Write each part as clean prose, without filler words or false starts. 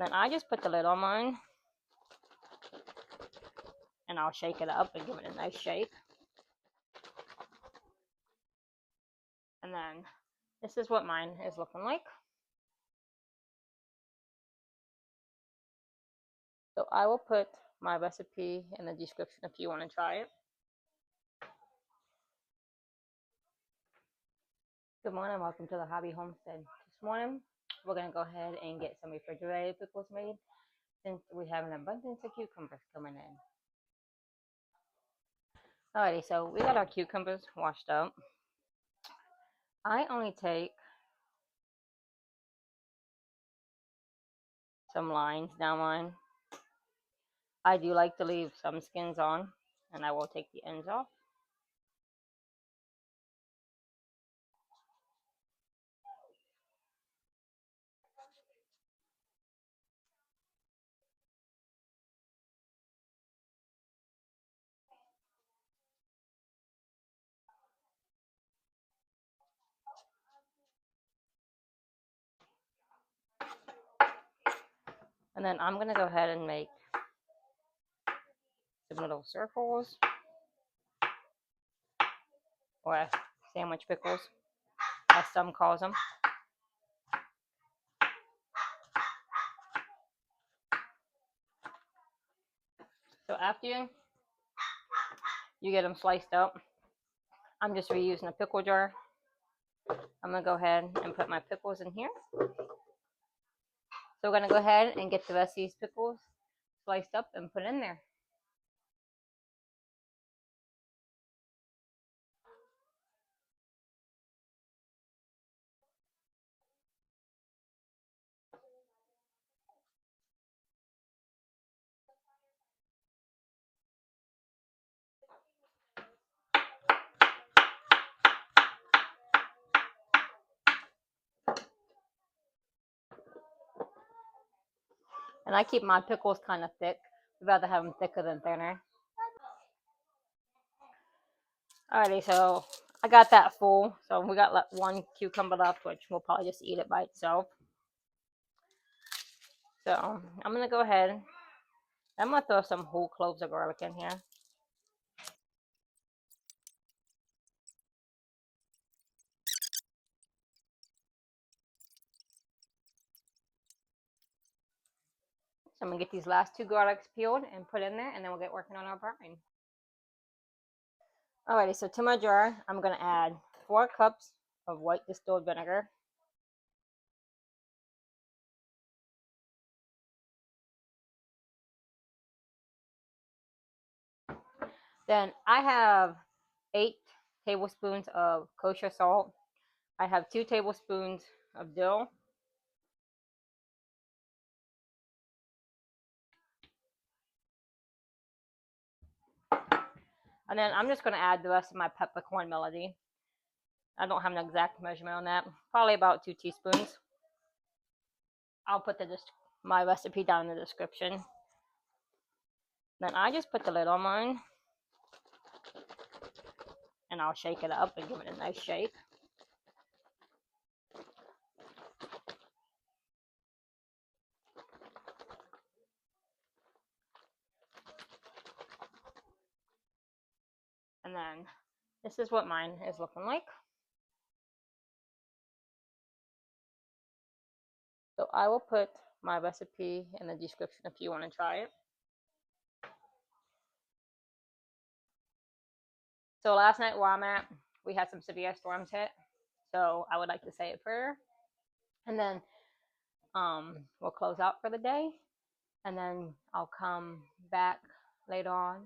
Then I just put the lid on mine, and I'll shake it up and give it a nice shake. And then this is what mine is looking like. So I will put my recipe in the description if you want to try it. Good morning, welcome to the Hobby Homestead. This morning, we're going to go ahead and get some refrigerated pickles made since we have an abundance of cucumbers coming in. Alrighty, so we got our cucumbers washed up. I only take some lines down mine. I do like to leave some skins on, and I will take the ends off. And then I'm going to go ahead and make some little circles, or sandwich pickles, as some calls them. So after you get them sliced up, I'm just reusing a pickle jar. I'm going to go ahead and put my pickles in here. So we're going to go ahead and get the rest of these pickles sliced up and put in there. And I keep my pickles kind of thick. I'd rather have them thicker than thinner. Alrighty, so I got that full. So we got one cucumber left, which we'll probably just eat it by itself. So I'm going to go ahead. I'm going to throw some whole cloves of garlic in here. So I'm going to get these last two garlics peeled and put in there, and then we'll get working on our brine. Alrighty, so to my jar, I'm going to add 4 cups of white distilled vinegar. Then I have 8 tablespoons of kosher salt. I have 2 tablespoons of dill. And then I'm just going to add the rest of my peppercorn melody. I don't have an exact measurement on that. Probably about 2 teaspoons. I'll put my recipe down in the description. Then I just put the lid on mine, and I'll shake it up and give it a nice shake. And then this is what mine is looking like. So I will put my recipe in the description if you want to try it. So last night where I'm at, we had some severe storms hit. So I would like to say a prayer. And then we'll close out for the day. And then I'll come back later on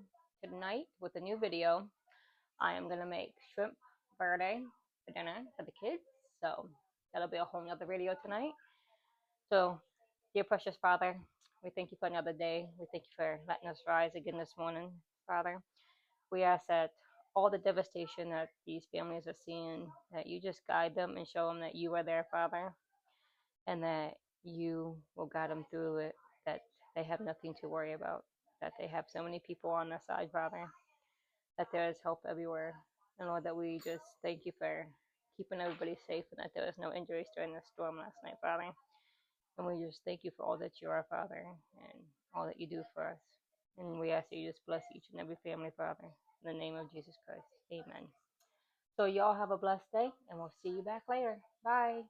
tonight with a new video. I am going to make shrimp verde for dinner for the kids. So that'll be a whole nother video tonight. So, dear precious Father, we thank you for another day. We thank you for letting us rise again this morning, Father. We ask that all the devastation that these families are seeing, that you just guide them and show them that you are there, Father, and that you will guide them through it, that they have nothing to worry about, that they have so many people on their side, Father, that there is hope everywhere. And Lord, that we just thank you for keeping everybody safe and that there was no injuries during the storm last night, Father. And we just thank you for all that you are, Father, and all that you do for us. And we ask that you just bless each and every family, Father. In the name of Jesus Christ. Amen. So y'all have a blessed day, and we'll see you back later. Bye.